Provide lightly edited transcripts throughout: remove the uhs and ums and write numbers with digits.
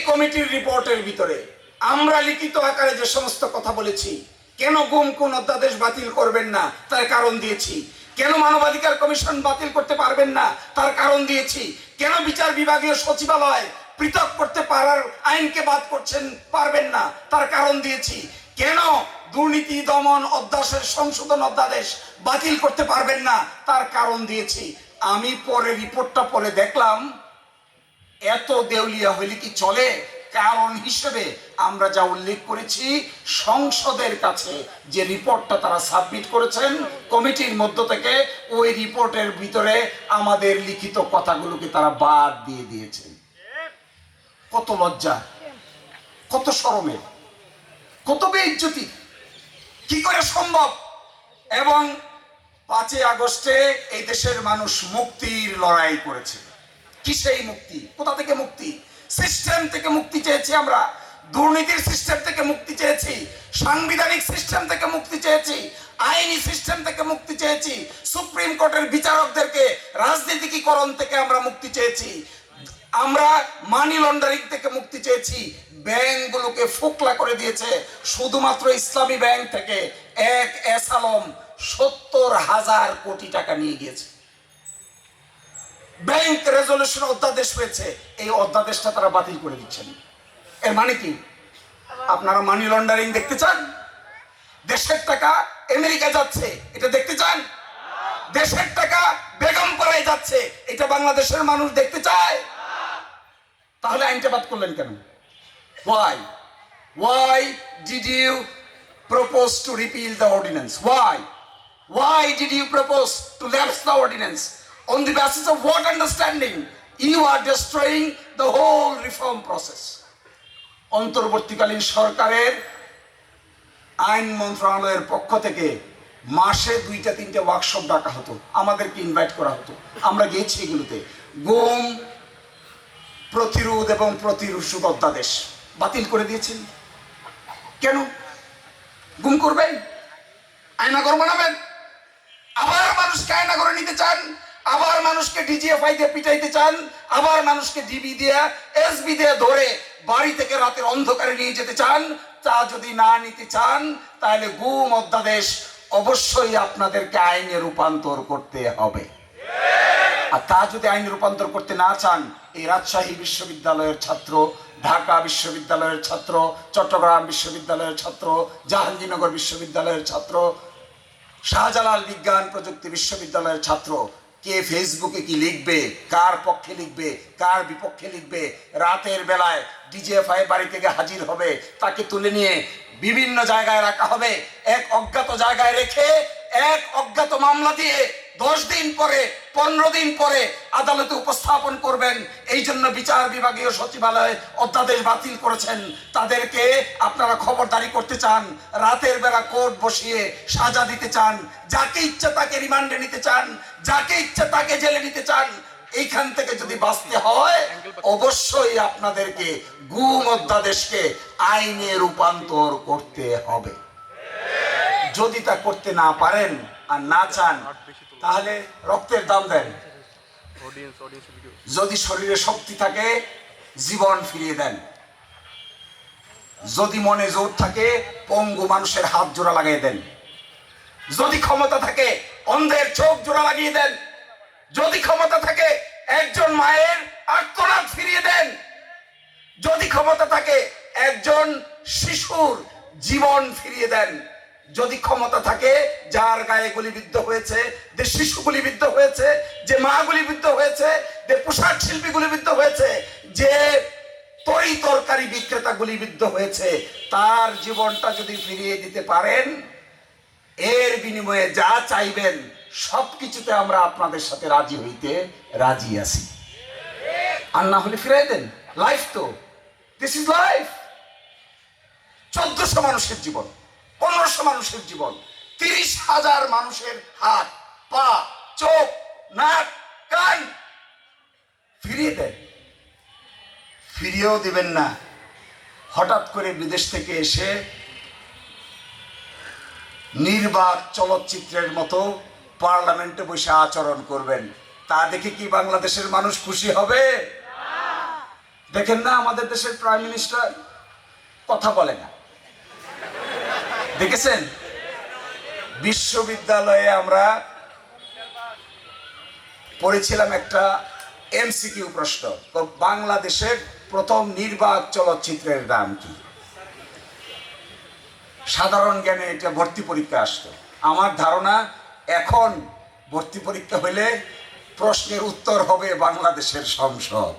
কমিটির রিপোর্টের ভিতরে আমরা লিখিত আকারে যে সমস্ত কথা বলেছি, কেন গুম কোন অধ্যাদেশ বাতিল করবেন না তার কারণ দিয়েছি, কেন মানবাধিকার কমিশন বাতিল করতে পারবেন না তার কারণ দিয়েছি, কেন বিচার বিভাগীয় সচিবালয় পৃথক করতে পারার আইনকে বাদ করছেন পারবেন না তার কারণ দিয়েছি, কেন দুর্নীতি দমন অধ্যাদেশের সংশোধন অধ্যাদেশ বাতিল করতে পারবেন না তার কারণ দিয়েছি। আমি পরে রিপোর্টটা পড়ে দেখলাম এত দেউলিয়া হইলে কি চলে। কারণ হিসেবে আমরা যা উল্লেখ করেছি, সংসদের কাছে যে রিপোর্টটা তারা সাবমিট করেছেন কমিটির মধ্য থেকে, ওই রিপোর্টের ভিতরে আমাদের লিখিত কথাগুলোকে তারা বাদ দিয়ে দিয়েছেন। কত লজ্জা, কত শরমের, কত বেইজ্জতি, কি করে সম্ভব? এবং 5 আগস্টে এই দেশের মানুষ মুক্তির লড়াই করেছে। কিসেই মুক্তি? কোথা থেকে মুক্তি? সিস্টেম থেকে মুক্তি চেয়েছি আমরা, দুর্নীতির সিস্টেম থেকে মুক্তি চেয়েছি, সাংবিধানিক সিস্টেম থেকে মুক্তি চেয়েছি, আইনি সিস্টেম থেকে মুক্তি চেয়েছি, সুপ্রিম কোর্টের বিচারকদেরকে রাজনীতিকীকরণ থেকে আমরা মুক্তি চেয়েছি, আমরা মানি লন্ডারিং থেকে মুক্তি চেয়েছি। ব্যাংকগুলোকে ফোকলা করে দিয়েছে। শুধুমাত্র ইসলামী ব্যাংক থেকে এক এস আলম 70,000 কোটি টাকা নিয়ে গিয়েছে। ব্যাংক রেজলিউশন অধ্যাদেশ হয়েছে, এই অধ্যাদেশটা তারা বাতিল করে দিচ্ছেন। এর মানে কি? আপনারা মানি লন্ডারিং দেখতে চান? দেশের টাকা আমেরিকা যাচ্ছে, এটা দেখতে চান? দেশের টাকা বেগমপুরায় যাচ্ছে, এটা বাংলাদেশের মানুষ দেখতে চায়? তাহলে আইনটা বাদ করলেন কেন? Why did you propose to repeal the ordinance? Why did you propose to lapse the ordinance? On the basis of what understanding? You are destroying the whole reform process. অন্তর্বর্তীকালীন সরকারের আইন মন্ত্রণালয়ের পক্ষ থেকে মাসে 2-3টে ওয়ার্কশপ ডাকা হতো, আমাদেরকে ইনভাইট করা হতো, আমরা গিয়েছি এগুলোতে। গুম প্রতিরোধ এবং প্রতিরোধ অধ্যাদেশ বাতিল করে দিয়েছেন কেন? গুম করবেন, আয়নাঘর বানাবেন, আবার মানুষকে আয়নাঘরে নিতে চান, আবার মানুষকে ডিজিএফআই দিয়ে পিটাইতে চান, আবার মানুষকে ডিবি দিয়ে এসবি দিয়ে ধরে বাড়ি থেকে রাতের অন্ধকারে নিয়ে যেতে চান। তা যদি না নিতে চান তাহলে গুম অধ্যাদেশ অবশ্যই আপনাদেরকে আইনে রূপান্তর করতে হবে। আর তা যদি আইন রূপান্তর করতে না চান, এই রাজশাহী বিশ্ববিদ্যালয়ের ছাত্র, ঢাকা বিশ্ববিদ্যালয়ের ছাত্র, চট্টগ্রাম বিশ্ববিদ্যালয়ের ছাত্র, জাহাঙ্গীরনগর বিশ্ববিদ্যালয়ের ছাত্র, শাহজালাল বিজ্ঞান প্রযুক্তি বিশ্ববিদ্যালয়ের ছাত্র, কে ফেসবুকে কি লিখবে, কার পক্ষে লিখবে, কার বিপক্ষে লিখবে, রাতের বেলায় ডিজিএফআই বাড়ি থেকে হাজির হবে, তাকে তুলে নিয়ে বিভিন্ন জায়গায় রাখা হবে। এক অজ্ঞাত জায়গায় রেখে এক অজ্ঞাত মামলা দিয়ে 10 দিন পরে 15 দিন পরে আদালতে উপস্থাপন করবেন। এই জন্য বিচার বিভাগীয় সচিবালয় অধ্যাদেশ বাতিল করেছেন। তাদেরকে আপনারা খবরদারি করতে চান, রাতের বেলা কোর্ট বসিয়ে সাজা দিতে চান, যাকে ইচ্ছা তাকে রিমান্ডে নিতে চান, যাকে ইচ্ছা তাকে জেলে নিতে চান। এইখান থেকে যদি বাঁচতে হয়, অবশ্যই আপনাদেরকে গুম অধ্যাদেশকে আইনে রূপান্তর করতে হবে। যদি তা করতে না পারেন আর না চান, তাহলে রক্তের দাম দেন। যদি শরীরে শক্তি থাকে জীবন ফিরিয়ে দেন, যদি মনে জোর থাকে পঙ্গু মানুষের হাত জোড়া লাগিয়ে দেন, যদি ক্ষমতা থাকে অন্ধের চোখ জোড়া লাগিয়ে দেন, যদি ক্ষমতা থাকে একজন মায়ের আর্তনাদ ফিরিয়ে দেন, যদি ক্ষমতা থাকে একজন শিশুর জীবন ফিরিয়ে দেন, যদি ক্ষমতা থাকে যার গায়ে গুলিবিদ্ধ হয়েছে, যে শিশু গুলিবিদ্ধ হয়েছে, যে মা গুলিবিদ্ধ হয়েছে, যে পোশাক শিল্পী গুলিবিদ্ধ হয়েছে, যে তরি তরকারি বিক্রেতা গুলিবিদ্ধ হয়েছে, তার জীবনটা যদি ফিরিয়ে দিতে পারেন, এর বিনিময়ে যা চাইবেন সবকিছুতে আমরা আপনাদের সাথে রাজি হইতে রাজি আছি। আর না হলে ফিরিয়ে দেন। লাইফ তো, দিস ইজ লাইফ। 1400 মানুষের জীবন, 1500 মানুষের জীবন, 30,000 মানুষের হাত, পা, চোখ, নাক, কান ফিরিয়ে দেন। ফিরিয়েও দিবেন না। হঠাৎ করে বিদেশ থেকে এসে নির্বাক চলচ্চিত্রের মতো পার্লামেন্টে বসে আচরণ করবেন। তা দেখে কি বাংলাদেশের মানুষ খুশি হবে? দেখেন না আমাদের দেশের প্রাইম মিনিস্টার কথা বলে না, দেখেছেন? বিশ্ববিদ্যালয়ে আমরা পড়েছিলাম একটা এমসিকিউ প্রশ্ন, বাংলাদেশের প্রথম নির্বাক চলচ্চিত্রের নাম কি? সাধারণ জ্ঞানে এটা ভর্তি পরীক্ষা আসতো। আমার ধারণা এখন ভর্তি পরীক্ষা হইলে প্রশ্নের উত্তর হবে বাংলাদেশের সংসদ।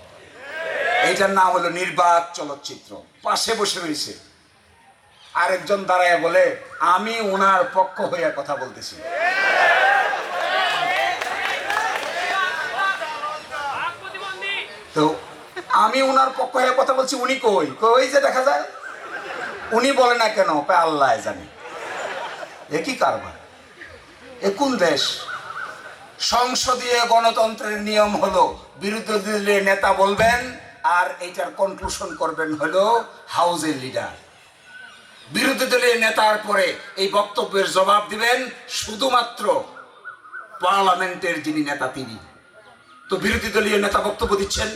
এইটার নাম হলো নির্বাক চলচ্চিত্র। পাশে বসে রয়েছে আরেকজন দাঁড়ায় বলে, আমি ওনার পক্ষ হইয়া কথা বলতেছি। তো আমি ওনার পক্ষ হয়ে কথা বলছি, উনি কই? কই যে দেখা যায়, উনি বলে না কেন? আল্লাহ জানে। একই কারবার, এ কোন দেশ? সংসদীয় গণতন্ত্রের নিয়ম হলো বিরোধী দলের নেতা বলবেন আর এইটার কনক্লুশন করবেন হলো হাউজের লিডার। বিরোধী দলের নেতার পরে এই বক্তব্যের জবাব দিবেন শুধুমাত্র পার্লামেন্টের যিনি নেতা তিনি। তো বিরোধী দলীয় নেতা বক্তব্য দিচ্ছেন,